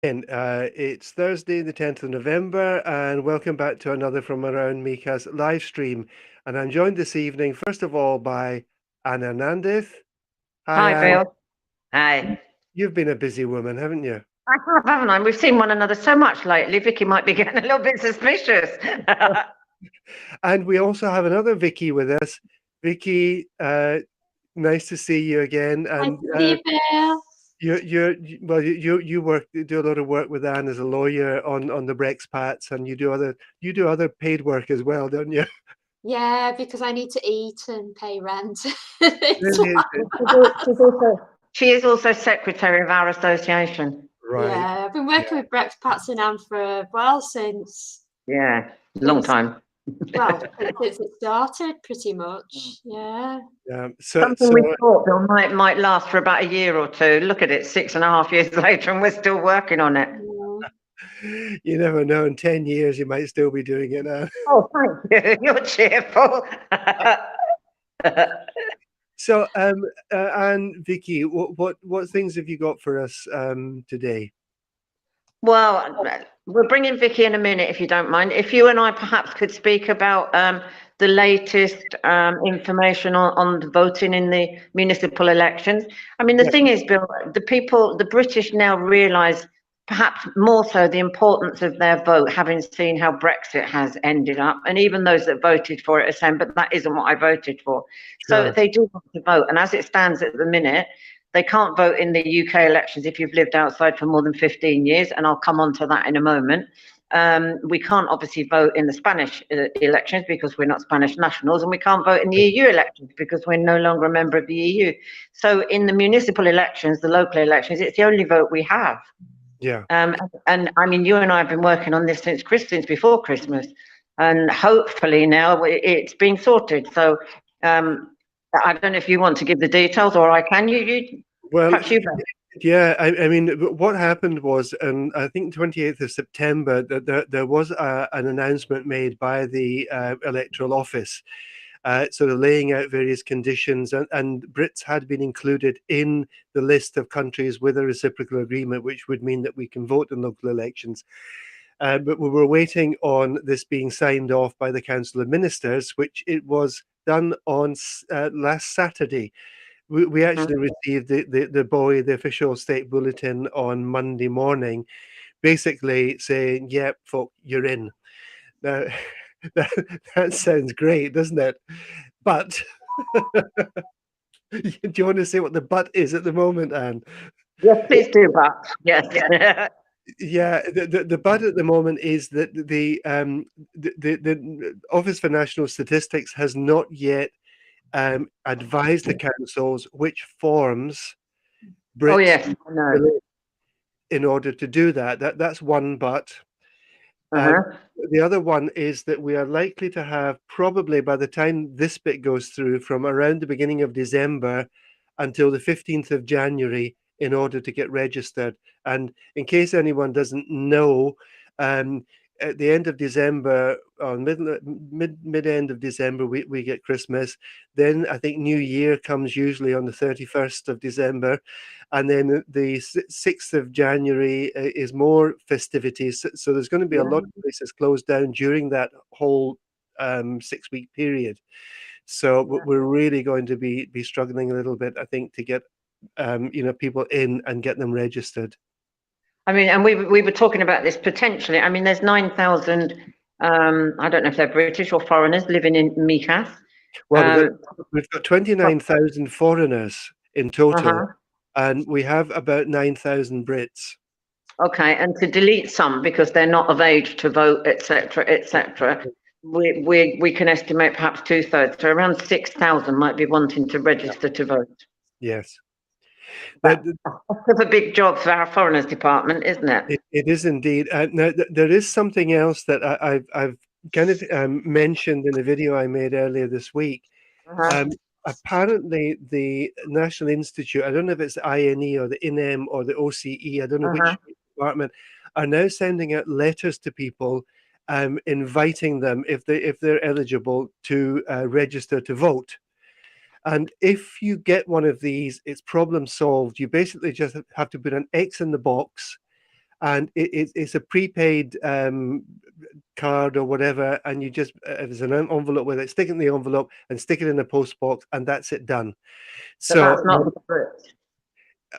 And it's Thursday, the 10th of November, and welcome back to another from around Mijas live stream. And I'm joined this evening, first of all, by Anne Hernandez. Hi, Hi, Anne. Bill. Hi. You've been a busy woman, haven't you? I have, haven't I? We've seen one another so much lately. Vicky might be getting a little bit suspicious. And we also have another Vicky with us. Vicky, nice to see you again. Nice And to see you, Bill. you do a lot of work with Anne as a lawyer on the Brexpats, and you do other paid work as well, don't you? Yeah, because I need to eat and pay rent. Really? She is also secretary of our association. Right. Yeah, I've been working with Brexpats in Anne for, since... Yeah, long time. Since it started, pretty much, yeah. Something we thought Bill might last for about a year or two. Look at it, 6.5 years later, and we're still working on it. You never know. In 10 years, you might still be doing it now. Oh, thank you. You're cheerful. So, and Vicky, what things have you got for us today? Well, we're bringing Vicky in a minute, if you don't mind. If you and I perhaps could speak about the latest information on the voting in the municipal elections. I mean, the thing is, Bill, the British now realise perhaps more so the importance of their vote, having seen how Brexit has ended up, and even those that voted for it are saying, but that isn't what I voted for. Sure. So they do want to vote, and as it stands at the minute, they can't vote in the UK elections if you've lived outside for more than 15 years, and I'll come on to that in a moment. We can't obviously vote in the Spanish elections because we're not Spanish nationals, and we can't vote in the EU elections because we're no longer a member of the EU. So in the municipal elections, the local elections, it's the only vote we have. Yeah. And I mean, you and I have been working on this since before Christmas, and hopefully now it's being sorted. So I don't know if you want to give the details, or I can. Well, perhaps you. yeah. I mean, what happened was, I think 28th of September, there was an announcement made by the electoral office, sort of laying out various conditions, and Brits had been included in the list of countries with a reciprocal agreement, which would mean that we can vote in local elections. But we were waiting on this being signed off by the Council of Ministers, which it was done on last Saturday. We actually received the official state bulletin on Monday morning, basically saying, "Yep, folk, you're in." Now, that sounds great, doesn't it? But do you want to say what the but is at the moment, Anne? Yes, please do, but yes. Yeah, the but at the moment is that the Office for National Statistics has not yet advised the councils which forms Brits Oh yes, I know. in order to do that. That's one but. The other one is that we are likely to have, probably by the time this bit goes through, from around the beginning of December until the 15th of January in order to get registered. And in case anyone doesn't know, at the end of December, or mid end of December, we get Christmas. Then I think New Year comes usually on the 31st of December. And then the 6th of January is more festivities. So there's going to be a lot of places closed down during that whole 6-week period. So we're really going to be struggling a little bit, I think, to get people in and get them registered. I mean, and we were talking about this potentially. I mean, there's 9,000. I don't know if they're British or foreigners living in Mijas. Well, we've got 29,000 foreigners in total, and we have about 9,000 Brits. Okay, and to delete some because they're not of age to vote, etc., we can estimate perhaps 2/3, so around 6,000 might be wanting to register to vote. Yes. That's a big job for our foreigners department, isn't it? It is indeed. Now, there is something else that I've kind of mentioned in a video I made earlier this week. Apparently, the National Institute, I don't know if it's the INE or the INM or the OCE, I don't know which department, are now sending out letters to people inviting them, if they're eligible, to register to vote. And if you get one of these, it's problem solved. You basically just have to put an X in the box, and it's a prepaid card or whatever, and you just there's an envelope with it, stick it in the envelope and stick it in a post box, and that's it done. But So that's not the Brits.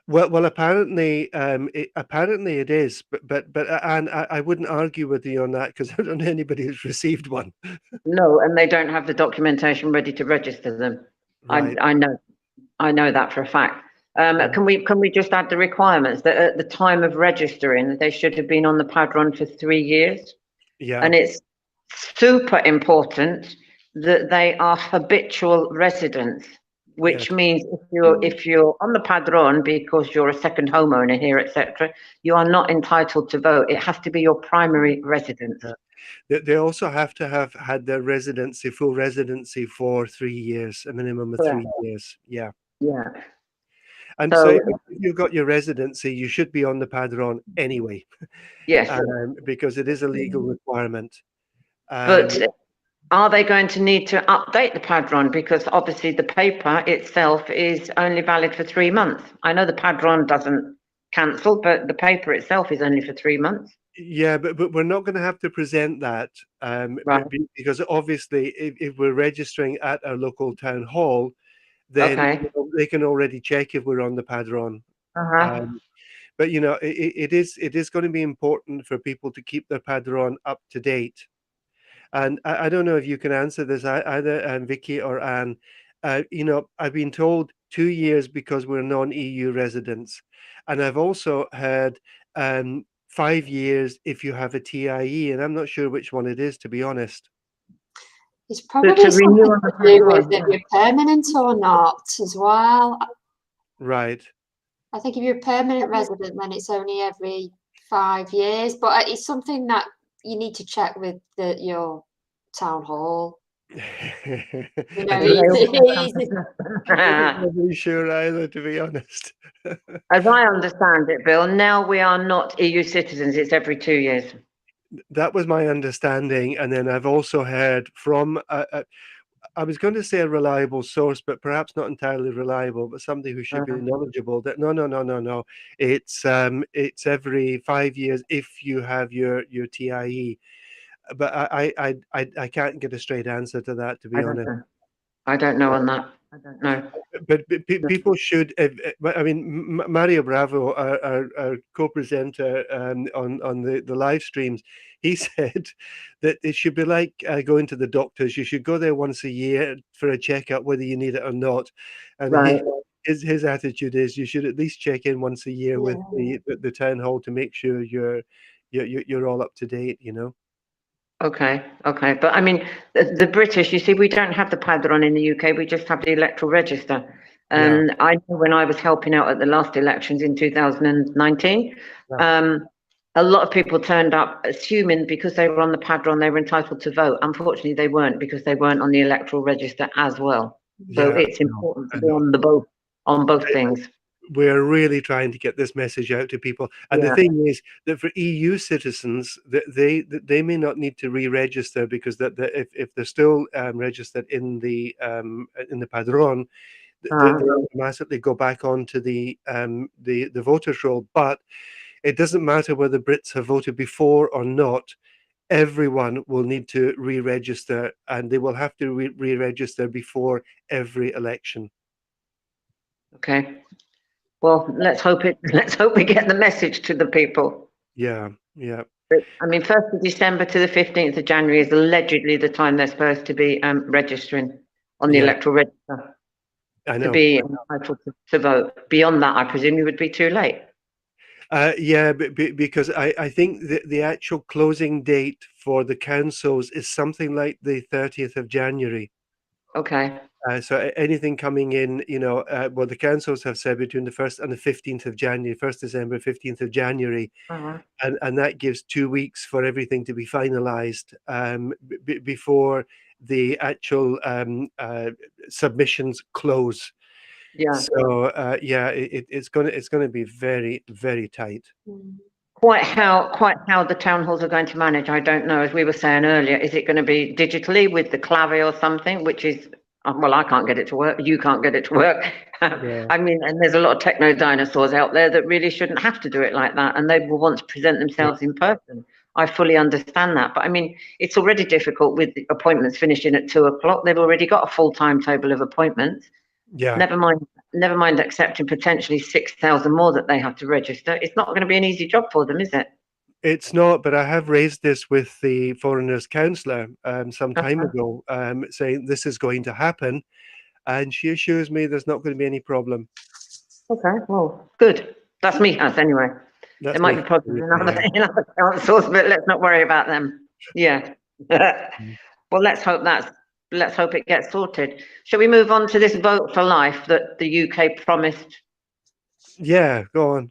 well, apparently, apparently it is, but and I wouldn't argue with you on that because I don't know anybody who's received one. No, and they don't have the documentation ready to register them. Right. I know that for a fact. Can we just add the requirements that at the time of registering, they should have been on the Padron for 3 years? Yeah. And it's super important that they are habitual residents, which means if you're on the Padron because you're a second homeowner here, etc., you are not entitled to vote. It has to be your primary residence. They also have to have had their residency, full residency for 3 years, a minimum of 3 years. Yeah. Yeah. And so if you've got your residency, you should be on the Padron anyway. Yes. Because it is a legal requirement. But are they going to need to update the Padron? Because obviously the paper itself is only valid for 3 months. I know the Padron doesn't cancel, but the paper itself is only for 3 months. Yeah, but we're not going to have to present that Right. because obviously if we're registering at our local town hall, then they can already check if we're on the Padron. But you know, it is going to be important for people to keep their Padron up to date. And I don't know if you can answer this either, Vicky or Anne. You know, I've been told 2 years because we're non-EU residents, and I've also heard 5 years if you have a TIE, and I'm not sure which one it is, to be honest. It's probably something to do with if you're permanent or not as well. Right. I think if you're a permanent resident, then it's only every 5 years, but it's something that you need to check with your town hall. You know, I'm not really sure either, to be honest. As I understand it, Bill, now we are not EU citizens, it's every 2 years. That was my understanding, and then I've also heard from I was going to say a reliable source, but perhaps not entirely reliable, but somebody who should be knowledgeable, that no, it's every 5 years if you have your TIE. But I can't get a straight answer to that, to be honest. I don't know on that. I don't know. But people should. I mean, Mario Bravo, our co-presenter on the live streams, he said that it should be like going to the doctors. You should go there once a year for a checkup, whether you need it or not. And his attitude is you should at least check in once a year with the town hall to make sure you're all up to date. You know. Okay. But I mean, the British, you see, we don't have the Padron in the UK. We just have the electoral register. And I know when I was helping out at the last elections in 2019, a lot of people turned up assuming because they were on the Padron, they were entitled to vote. Unfortunately, they weren't because they weren't on the electoral register as well. So it's important to be on both things. We're really trying to get this message out to people, and the thing is that for EU citizens, they may not need to re-register because if they're still registered in the Padron, they automatically go back onto the voters roll. But it doesn't matter whether Brits have voted before or not. Everyone will need to re-register, and they will have to re-register before every election. Okay. Well, let's hope we get the message to the people. Yeah. I mean, 1st of December to the 15th of January is allegedly the time they're supposed to be registering on the electoral register. I know. To be entitled to vote. Beyond that, I presume it would be too late. Because I think the actual closing date for the councils is something like the 30th of January. Okay. So anything coming in, you know, well, the councils have said between the 1st and the 15th of January, 1st December, 15th of January, and that gives 2 weeks for everything to be finalised before the actual submissions close. Yeah. So it's going to be very, very tight. Quite how the town halls are going to manage, I don't know. As we were saying earlier, is it going to be digitally with the clave or something, which is Well, I can't get it to work. You can't get it to work. Yeah. I mean, and there's a lot of techno dinosaurs out there that really shouldn't have to do it like that, and they will want to present themselves in person. I fully understand that, but I mean, it's already difficult with appointments finishing at 2 o'clock. They've already got a full timetable of appointments. Yeah. Never mind accepting potentially 6,000 more that they have to register. It's not going to be an easy job for them, is it? It's not, but I have raised this with the Foreigners Councillor some time ago, saying this is going to happen, and she assures me there's not going to be any problem. Okay, well, good. That's Mijas anyway. That's There might me. be problems in other councils, but let's not worry about them. Yeah. Well, let's hope it gets sorted. Shall we move on to this vote for life that the UK promised? Yeah, go on.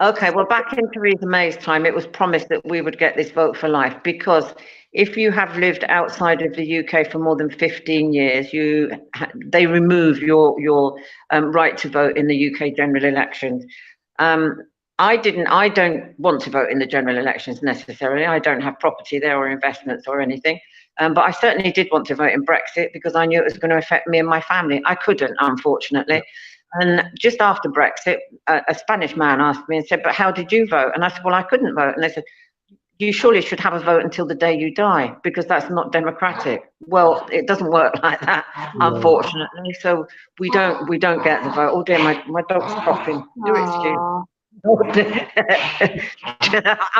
Okay, well, back in Theresa May's time, it was promised that we would get this vote for life, because if you have lived outside of the UK for more than 15 years, they remove your right to vote in the UK general elections. I don't want to vote in the general elections necessarily. I don't have property there or investments or anything. But I certainly did want to vote in Brexit because I knew it was going to affect me and my family. I couldn't, unfortunately. And just after Brexit, a Spanish man asked me and said, "But how did you vote?" And I said, "Well, I couldn't vote." And they said, "You surely should have a vote until the day you die, because that's not democratic." Well, it doesn't work like that, unfortunately. So we don't get the vote. Oh dear, my dog's coughing. Do excuse. I'm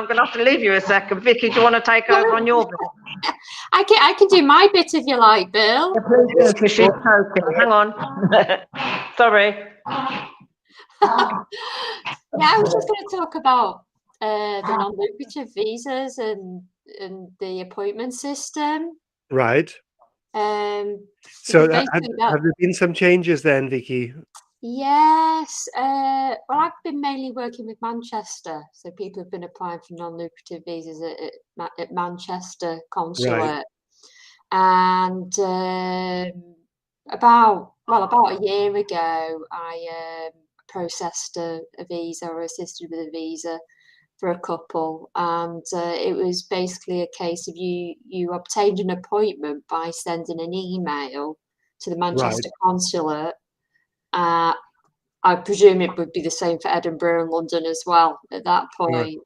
going to have to leave you a second. Vicky, do you want to take over on your bit? I can do my bit if you like, Bill. Yeah, please, she's choking. Hang on. Sorry. Yeah, I was just going to talk about the non-lucrative visas and the appointment system. Right. So have there been some changes then, Vicky? Yes. Well, I've been mainly working with Manchester, so people have been applying for non-lucrative visas at Manchester Consulate, and about a year ago, I processed a visa, or assisted with a visa for a couple, and it was basically a case of you obtained an appointment by sending an email to the Manchester Consulate. I presume it would be the same for Edinburgh and London as well at that point.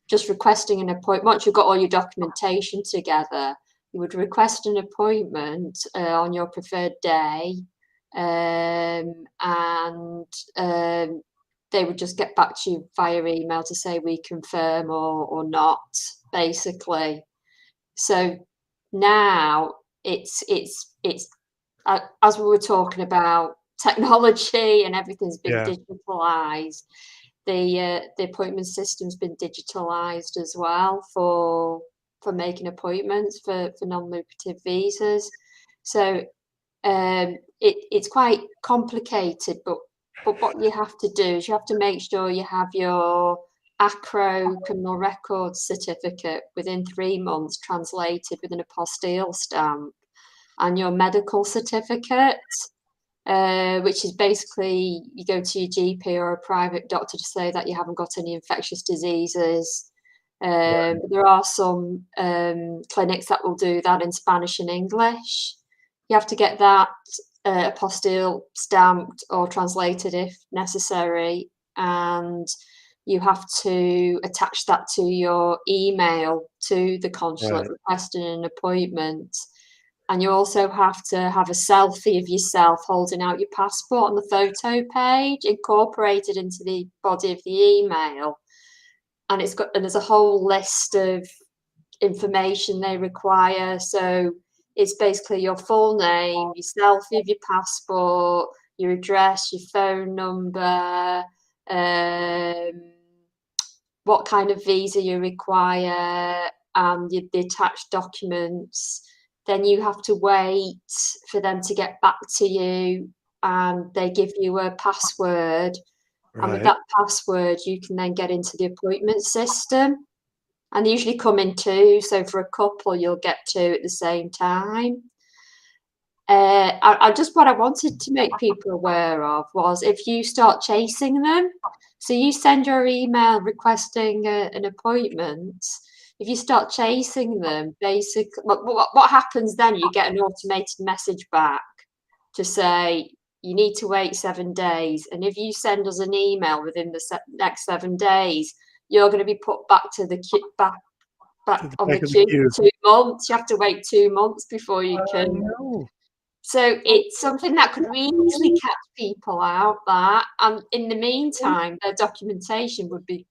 Just requesting an appointment. Once you've got all your documentation together, you would request an appointment on your preferred day, and they would just get back to you via email to say we confirm or not, basically. So now it's as we were talking about technology and everything's been digitalized. The appointment system's been digitalized as well for making appointments for non-lucrative visas. So it's quite complicated, but what you have to do is you have to make sure you have your ACRO criminal records certificate within 3 months translated with an apostille stamp, and your medical certificate, which is basically you go to your GP or a private doctor to say that you haven't got any infectious diseases. There are some clinics that will do that in Spanish and English. You have to get that apostille stamped or translated if necessary, and you have to attach that to your email to the consulate requesting an appointment. And you also have to have a selfie of yourself holding out your passport on the photo page, incorporated into the body of the email. And there's a whole list of information they require. So it's basically your full name, your selfie of your passport, your address, your phone number, what kind of visa you require, and the attached documents. Then you have to wait for them to get back to you, and they give you a password. And with that password, you can then get into the appointment system. And they usually come in 2. So for a couple, you'll get 2 at the same time. What I wanted to make people aware of was if you start chasing them, so you send your email requesting an appointment. If you start chasing them, basically, what happens then? You get an automated message back to say you need to wait 7 days, and if you send us an email within the next 7 days, you're going to be put back to the back on the queue for 2 months. You have to wait 2 months before you can. So it's something that could easily catch people out there, and in the meantime, their documentation would be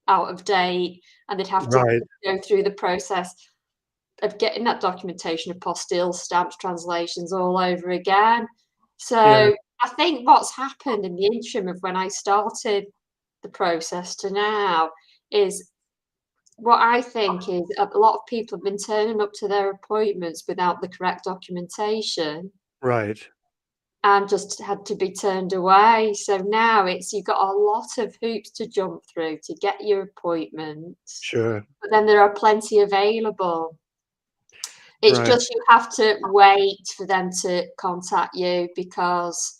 out of date, and they'd have to go through the process of getting that documentation, apostille, stamps, translations all over again. So I think what's happened in the interim of when I started the process to now is, what I think is, a lot of people have been turning up to their appointments without the correct documentation. Right. And just had to be turned away. So now you've got a lot of hoops to jump through to get your appointments. Sure. But then there are plenty available. It's just you have to wait for them to contact you, because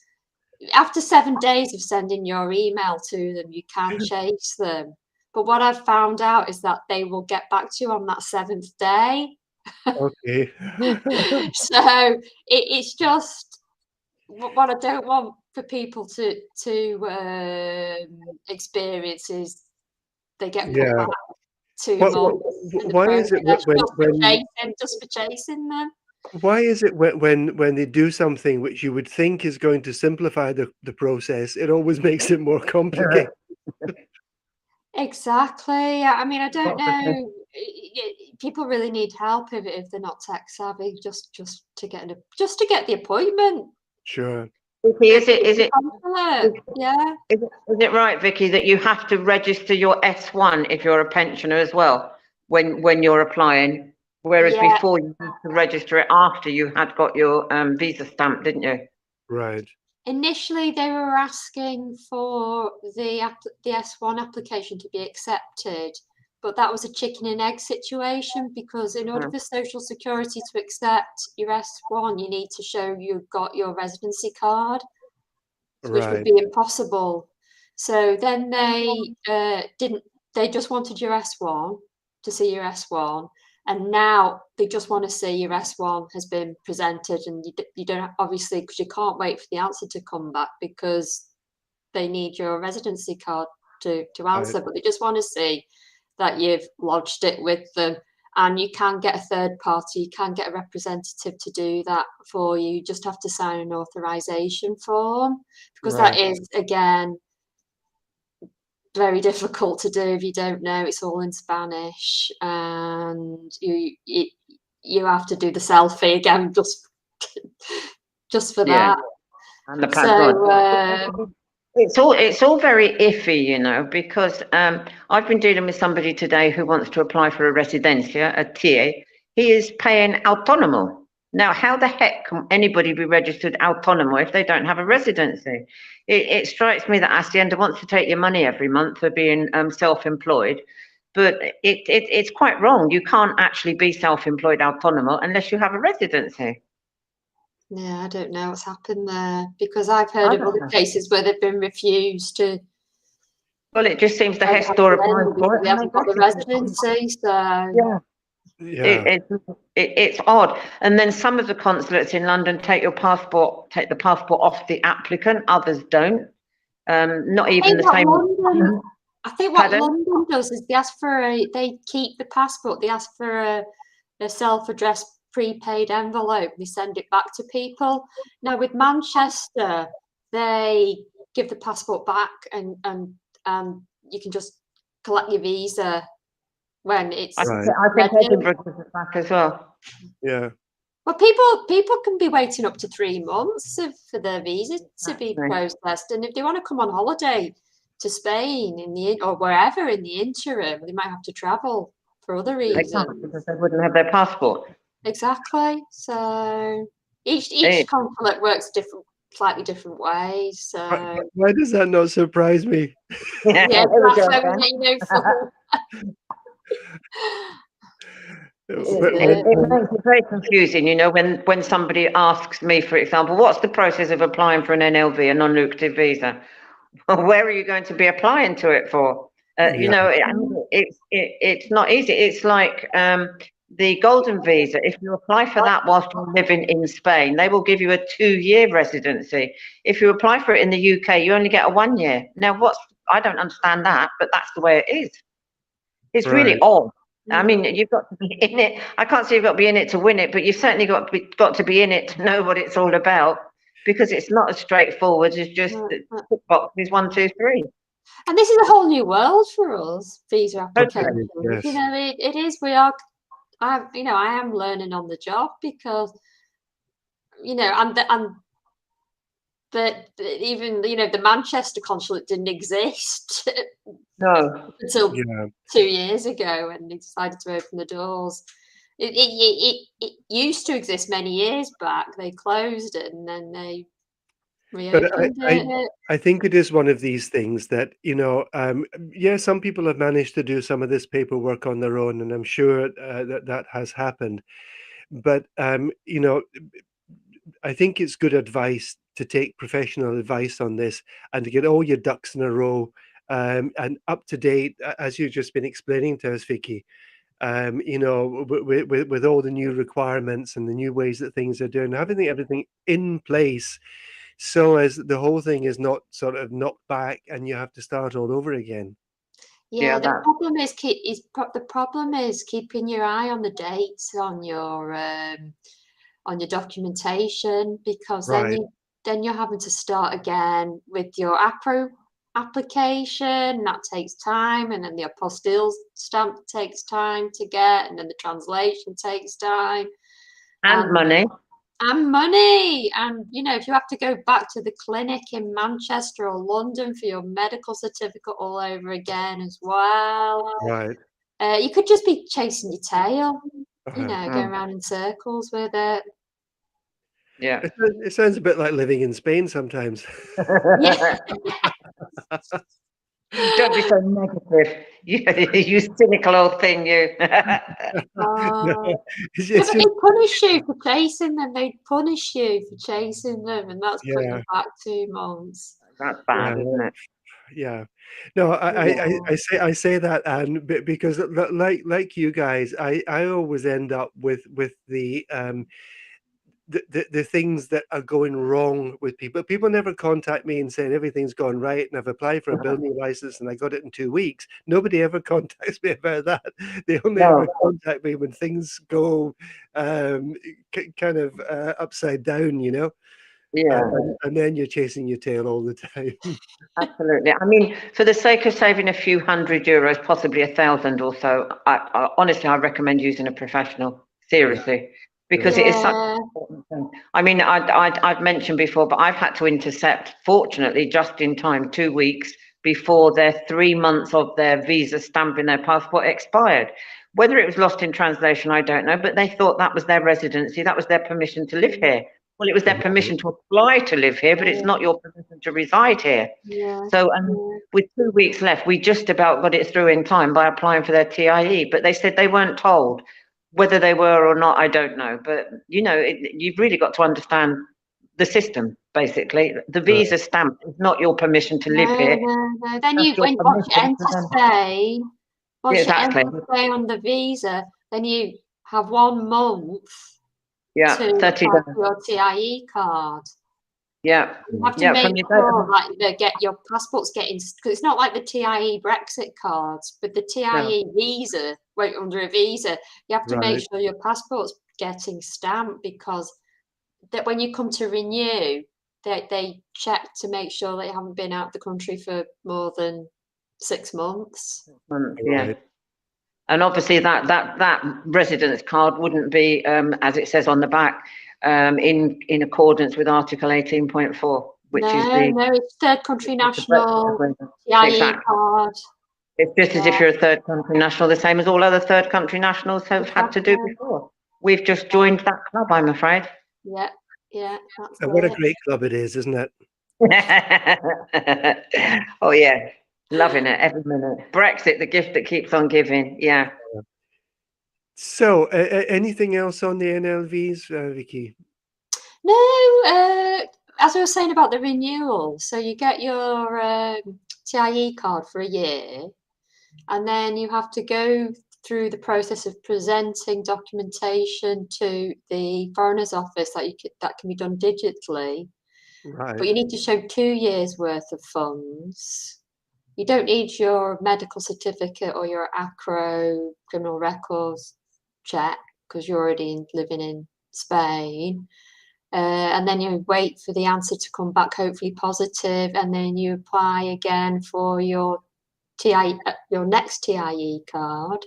after 7 days of sending your email to them, you can chase them. But what I've found out is that they will get back to you on that 7th day. Okay. So it's just what I don't want for people to experience is they get put back 2 months. Why is it when just for chasing them? Why is it when they do something which you would think is going to simplify the process, it always makes it more complicated? Exactly. I mean, I don't know. People really need help if they're not tech savvy, just to get the appointment. Sure. Vicky, is it right, Vicky, that you have to register your S1 if you're a pensioner as well when you're applying, whereas before you had to register it after you had got your visa stamp, didn't you? Right. Initially, they were asking for the S1 application to be accepted, but that was a chicken and egg situation, because in order for Social Security to accept your S1, you need to show you've got your residency card, which would be impossible. So then they they just wanted your S1, to see your S1. And now they just want to see your S1 has been presented, and you don't, obviously, because you can't wait for the answer to come back, because they need your residency card to answer. But they just want to see that you've lodged it with them, and you can get a third party, you can get a representative to do that for you. You just have to sign an authorization form, because that is, again, very difficult to do if you don't know. It's all in Spanish, and you have to do the selfie again just for that. And the password. So it's all very iffy, you know, because I've been dealing with somebody today who wants to apply for a residencia, a TIE. He is paying autonomo. Now, how the heck can anybody be registered autonomo if they don't have a residency? It strikes me that Hacienda wants to take your money every month for being self-employed, but it's quite wrong. You can't actually be self-employed autonomo unless you have a residency. Yeah, I don't know what's happened there, because I've heard of other cases where they've been refused to. Well, it just seems the Hestor applies for it. They haven't got the residency, so it's odd. And then some of the consulates in London take the passport off the applicant. Others don't. Not even the same. I think what London does is they keep the passport. They ask for a self-addressed prepaid envelope. They send it back to people. Now with Manchester, they give the passport back, and you can just collect your visa when it's. I think Edinburgh does it back as well. Yeah. Well, people can be waiting up to 3 months for their visa to be processed, and if they want to come on holiday to Spain or wherever in the interim, they might have to travel for other reasons. Because they wouldn't have their passport. Exactly. So each consulate works slightly different ways. So why does that not surprise me? Yeah, it makes it very confusing, you know, when somebody asks me, for example, what's the process of applying for an NLV, a non-lucrative visa? Well, where are you going to be applying to it for? You know, it's not easy. It's like the golden visa, if you apply for that whilst you're living in Spain, they will give you a 2-year residency. If you apply for it in the UK, you only get a 1 year. Now, I don't understand that, but that's the way it is. It's really odd. I mean, you've got to be in it. I can't say you've got to be in it to win it, but you've certainly got to be in it to know what it's all about, because it's not as straightforward as just tick boxes 1, 2, 3. And this is a whole new world for us, visa applications. Yes. You know, it is. We are. I am learning on the job, because, you know, but even, you know, the Manchester consulate didn't exist until 2 years ago, when they decided to open the doors. It used to exist many years back. They closed it, and then they reopened it. I think it is one of these things that, you know, some people have managed to do some of this paperwork on their own, and I'm sure that has happened. But, you know, I think it's good advice to take professional advice on this, and to get all your ducks in a row, and up to date, as you've just been explaining to us, Vicky. You know, with all the new requirements and the new ways that things are doing, having everything in place, so as the whole thing is not sort of knocked back and you have to start all over again. Yeah, the problem is keeping your eye on the dates on your documentation, because then you're having to start again with your ACRO application. That takes time, and then the apostille stamp takes time to get, and then the translation takes time, and money. And, you know, if you have to go back to the clinic in Manchester or London for your medical certificate all over again as well. You could just be chasing your tail, you know, going around in circles with it. Yeah. It sounds a bit like living in Spain sometimes. Yeah. Don't be so negative. You cynical old thing, you. But they punish you for chasing them. They punish you for chasing them, and that's putting you back 2 months. That's bad, isn't it? Yeah. No, I say that, and because like you guys, I always end up with the things that are going wrong with people. People never contact me and saying everything's gone right and I've applied for a building license and I got it in 2 weeks. Nobody ever contacts me about that. They only ever contact me when things go kind of upside down, you know. Yeah. And then you're chasing your tail all the time. Absolutely. I mean, for the sake of saving a few €100, possibly 1,000 or so, honestly, I recommend using a professional. Seriously. Because it is such an important thing. I mean, I've mentioned before, but I've had to intercept, fortunately, just in time, 2 weeks before their 3 months of their visa stamp in their passport expired. Whether it was lost in translation, I don't know, but they thought that was their residency, that was their permission to live here. Well, it was their permission to apply to live here, but it's not your permission to reside here. So with 2 weeks left, we just about got it through in time by applying for their TIE, but they said they weren't told. Whether they were or not, I don't know. But, you know, you've really got to understand the system, basically. The visa stamp is not your permission to live here. No. Then once you enter Spain, once you enter Spain on the visa, then you have 1 month to 30 apply for your TIE card. Yeah. You have to make sure that get your passport's getting, because it's not like the TIE Brexit cards, but the TIE visa, under a visa, you have to make sure your passport's getting stamped, because that when you come to renew, they check to make sure that you haven't been out of the country for more than 6 months. Yeah. And obviously that residence card wouldn't be, as it says on the back, in accordance with Article 18.4, which is it's third country national TIE card. It's just as if you're a third country national, the same as all other third country nationals have had to do before. We've just joined that club, I'm afraid. Yeah. And what a great club it is, isn't it? Oh yeah, loving it every minute. Brexit, the gift that keeps on giving. Yeah. So, anything else on the NLVs, Vicky? No, as I was saying about the renewal, so you get your TIE card for a year, and then you have to go through the process of presenting documentation to the Foreigners Office that can be done digitally. Right. But you need to show 2 years worth of funds. You don't need your medical certificate or your ACRO criminal records check because you're already living in Spain. And then you wait for the answer to come back, hopefully positive, and then you apply again for your next TIE card.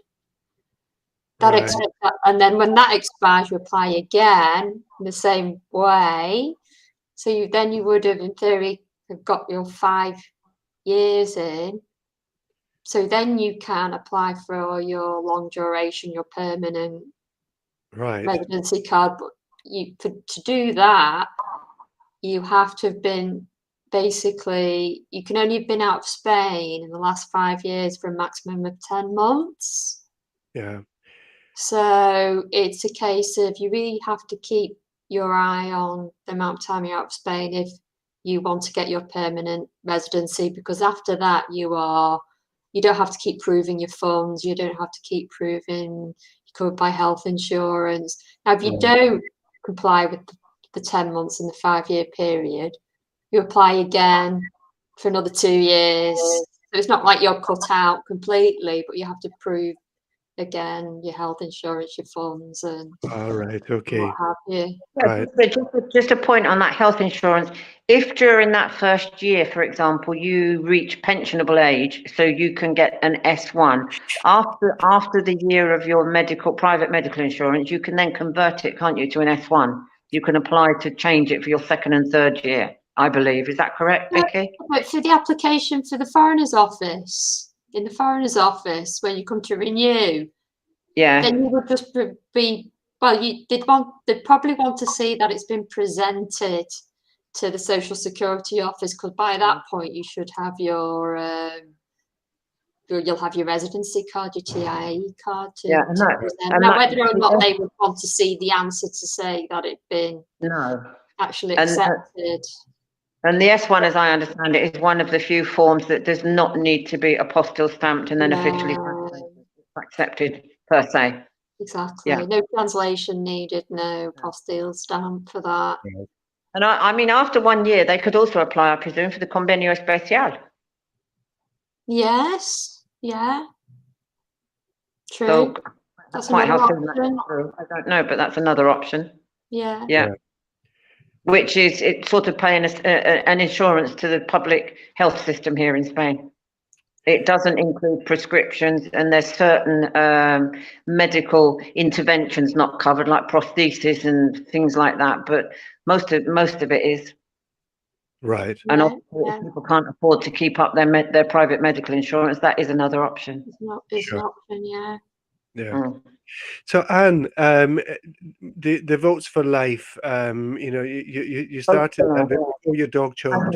Right. And then when that expires, you apply again in the same way. So you would have, in theory, have got your 5 years in. So then you can apply for your long duration, your permanent residency card. But to do that, you have to have been basically, you can only have been out of Spain in the last 5 years for a maximum of 10 months. Yeah. So it's a case of you really have to keep your eye on the amount of time you're out of Spain if you want to get your permanent residency, because after that you don't have to keep proving your funds, you don't have to keep proving you're covered by health insurance. Now, if you don't comply with the 10 months in the 5-year period, you apply again for another 2 years. So it's not like you're cut out completely, but you have to prove again your health insurance, your funds, and all right. Okay. what have you. Right. Just a point on that health insurance. If during that first year, for example, you reach pensionable age, so you can get an S1, after the year of your private medical insurance, you can then convert it, can't you, to an S1? You can apply to change it for your second and third year, I believe. Is that correct, Vicky? But for the application for the Foreigners Office, in the Foreigners Office, when you come to renew, then you would just be, well, they'd probably want to see that it's been presented to the Social Security Office, because by that point you should have you'll have your residency card, your TIE card to present. Now, whether or not they would want to see the answer to say that it'd been actually accepted. And the S1, as I understand it, is one of the few forms that does not need to be apostille stamped and then officially accepted per se. Exactly. Yeah. No translation needed, no apostille stamp for that. And I mean, after 1 year, they could also apply, I presume, for the Convenio Especial. Yes. Yeah. True. So that's quite another how soon option. that's true. I don't know, but that's another option. Yeah. Which is it's sort of paying an insurance to the public health system here in Spain. It doesn't include prescriptions, and there's certain medical interventions not covered, like prosthesis and things like that. But most of it is. Right. And if people can't afford to keep up their private medical insurance, that is another option. It's an option, yeah. Yeah. So Anne, the Votes for Life, you started that before your dog choked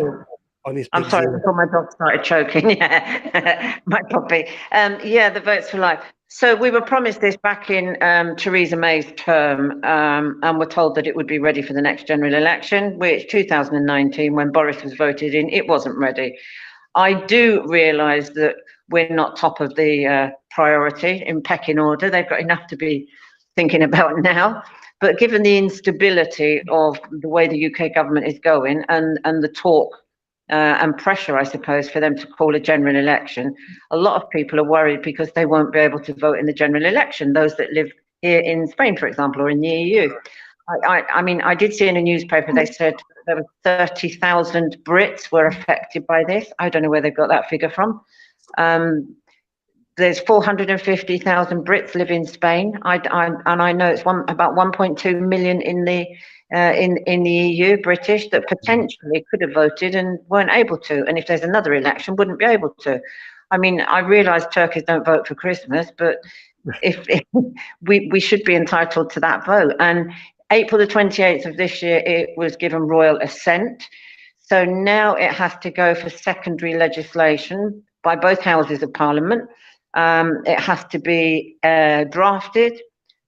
on his I'm sorry, before my dog started choking. Yeah, my puppy. The Votes for Life. So we were promised this back in Theresa May's term, and were told that it would be ready for the next general election, which 2019, when Boris was voted in, it wasn't ready. I do realise that we're not top of the priority in pecking order. They've got enough to be thinking about now. But given the instability of the way the UK government is going and the talk and pressure, I suppose, for them to call a general election, a lot of people are worried because they won't be able to vote in the general election, those that live here in Spain, for example, or in the EU. I mean, I did see in a newspaper, they said there were 30,000 Brits were affected by this. I don't know where they've got that figure from. There's 450,000 Brits live in Spain. And I know it's about 1.2 million in the EU, British, that potentially could have voted and weren't able to. And if there's another election, wouldn't be able to. I mean, I realise Turkish don't vote for Christmas, but if we should be entitled to that vote. And April the 28th of this year, it was given royal assent. So now it has to go for secondary legislation by both houses of Parliament. It has to be drafted,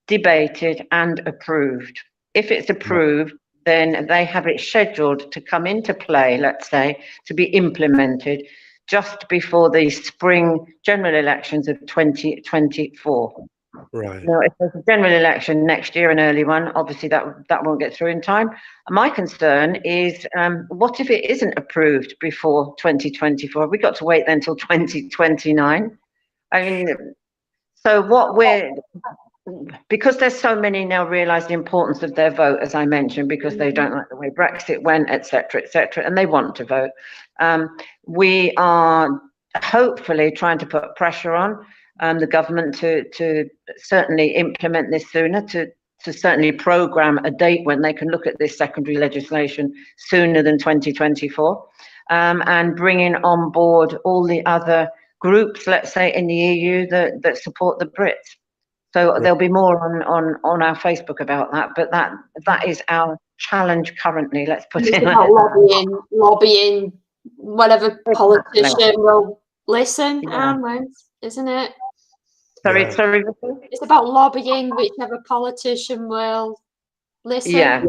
debated, and approved. If it's approved, then they have it scheduled to come into play, let's say, to be implemented just before the spring general elections of 2024. Right. Now, if there's a general election next year, an early one, obviously that won't get through in time. My concern is, what if it isn't approved before 2024? Have we got to wait then until 2029? I mean, so because there's so many now realise the importance of their vote, as I mentioned, because they don't like the way Brexit went, etc., and they want to vote. We are hopefully trying to put pressure on the government to certainly implement this sooner, to certainly programme a date when they can look at this secondary legislation sooner than 2024, and bringing on board all the other groups, let's say, in the EU that support the Brits. So there'll be more on our Facebook about that, but that is our challenge currently. Let's put it like that. Lobbying whatever politician will listen, isn't it? Sorry. It's about lobbying whichever politician will listen. Yeah.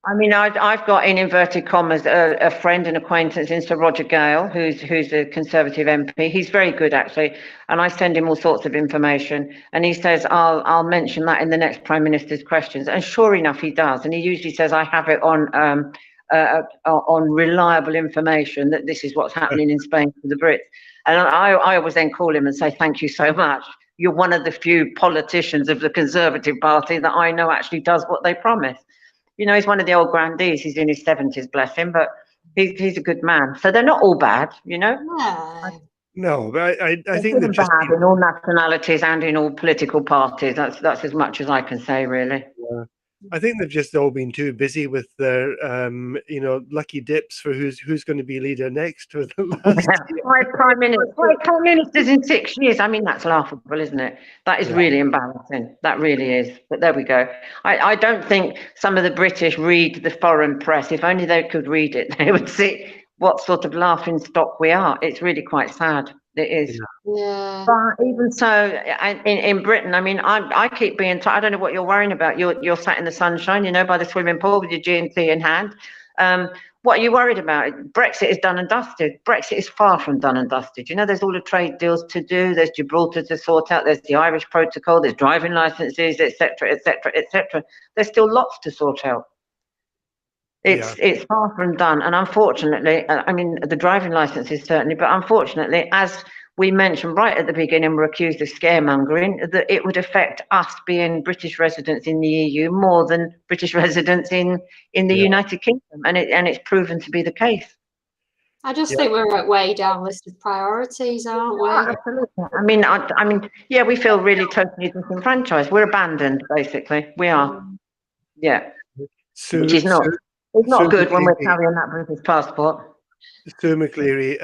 I mean, I've got, in inverted commas, a friend and acquaintance in Sir Roger Gale, who's a Conservative MP. He's very good, actually, and I send him all sorts of information. And he says, "I'll mention that in the next Prime Minister's questions." And sure enough, he does. And he usually says, "I have it on reliable information that this is what's happening in Spain for the Brits." And I always then call him and say, "Thank you so much. You're one of the few politicians of the Conservative Party that I know actually does what they promise." You know, he's one of the old grandees. He's in his 70s, bless him, but he's a good man. So they're not all bad, you know. No, but I think they're just bad in all nationalities and in all political parties. That's as much as I can say, really. Yeah. I think they've just all been too busy with their, lucky dips for who's going to be leader next for the last Five prime ministers in 6 years. I mean, that's laughable, isn't it? That is really embarrassing. That really is. But there we go. I don't think some of the British read the foreign press. If only they could read it, they would see what sort of laughing stock we are. It's really quite sad. It is. Yeah. But even so, in Britain, I mean, I keep being told, I don't know what you're worrying about. You're sat in the sunshine, you know, by the swimming pool with your G&T in hand. What are you worried about? Brexit is done and dusted. Brexit is far from done and dusted. You know, there's all the trade deals to do. There's Gibraltar to sort out. There's the Irish protocol. There's driving licenses, etc. There's still lots to sort out. It's far from done, and unfortunately, I mean, the driving licenses certainly, but unfortunately, as we mentioned right at the beginning, we're accused of scaremongering, that it would affect us being British residents in the EU more than British residents in the United Kingdom, and it's proven to be the case. I just think we're way down list of priorities, aren't we? Absolutely. I mean, yeah, we feel really totally disenfranchised. We're abandoned, basically. We are. Yeah. Which is not. It's not good when we're carrying that British passport. Sue McCleary,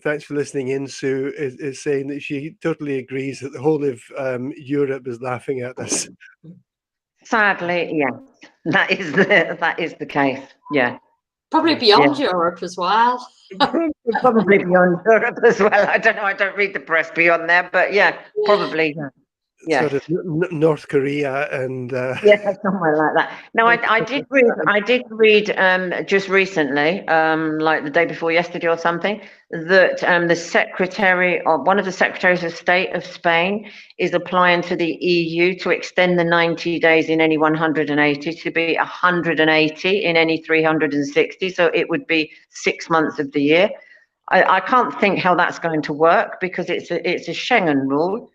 thanks for listening in. Sue is saying that she totally agrees that the whole of Europe is laughing at us. Sadly, yes, that is the case. Yeah, probably beyond Europe as well. Probably beyond Europe as well. I don't know. I don't read the press beyond there, but yeah, probably. Yeah. Sort of North Korea and yeah, somewhere like that. No, I did read just recently, like the day before yesterday or something, that one of the secretaries of state of Spain is applying to the EU to extend the 90 days in any 180 to be 180 in any 360. So it would be 6 months of the year. I can't think how that's going to work because it's a Schengen rule.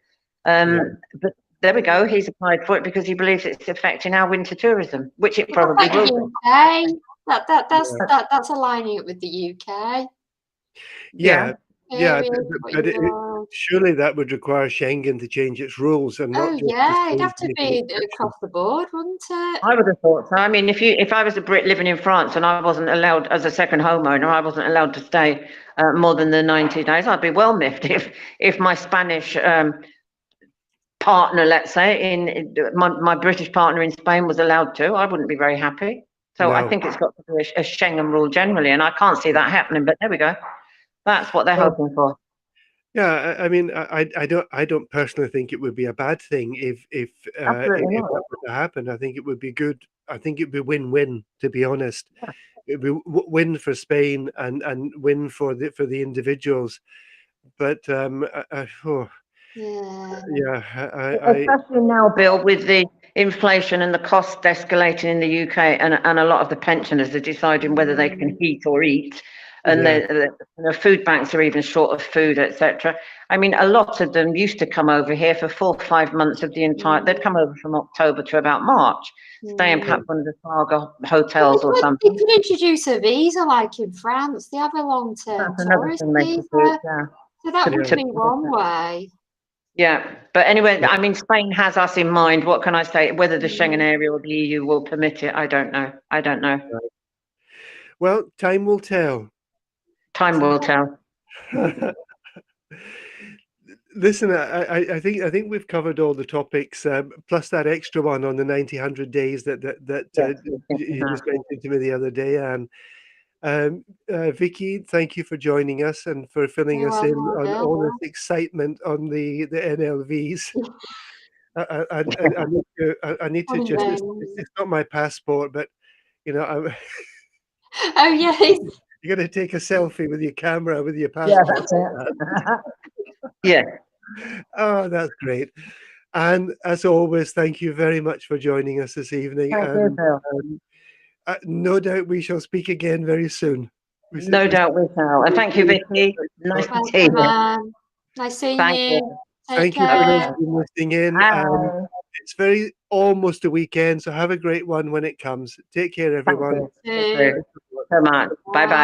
But there we go. He's applied for it because he believes it's affecting our winter tourism, which it probably will. That's aligning it with the UK. Yeah, but surely that would require Schengen to change its rules and not. It'd have to be across the board, wouldn't it? I would have thought so. I mean, if I was a Brit living in France and I wasn't allowed, as a second homeowner, I wasn't allowed to stay more than the 90 days, I'd be well miffed if my Spanish partner, let's say, my British partner in Spain was allowed to. I wouldn't be very happy. So I think it's got to be a Schengen rule generally, and I can't see that happening. But there we go. That's what they're hoping for. Yeah, I mean, I don't personally think it would be a bad thing if that were to happen. I think it would be good. I think it'd be win-win, to be honest. win for Spain and win for the individuals. But especially now, Bill, with the inflation and the cost escalating in the UK, and a lot of the pensioners are deciding whether they can heat or eat, and the food banks are even short of food, etc. I mean, a lot of them used to come over here for 4 or 5 months of the entire. They'd come over from October to about March, stay in perhaps one of the Saga hotels or something. They could introduce a visa like in France. They have a long-term tourist visa. So that would be one way. Yeah, but anyway, I mean, Spain has us in mind. What can I say? Whether the Schengen area or the EU will permit it, I don't know. I don't know. Well, time will tell. Time will tell. Listen, I think we've covered all the topics, plus that extra one on the 90-100 days that you just mentioned to me the other day, and Vicky, thank you for joining us and for filling us in on all this excitement on the NLVs. I need to just, it's not my passport, but I'm oh yeah, you're going to take a selfie with your camera with your passport. Yeah, that's it. Yeah. Oh, that's great. And as always, thank you very much for joining us this evening. Thank you, Bill. No doubt we shall speak again very soon. No doubt we shall. And thank you, Vicky. Nice to see you. Nice seeing you. Thank you for those listening in. It's almost a weekend, so have a great one when it comes. Take care, everyone. Thank you so much. Bye-bye.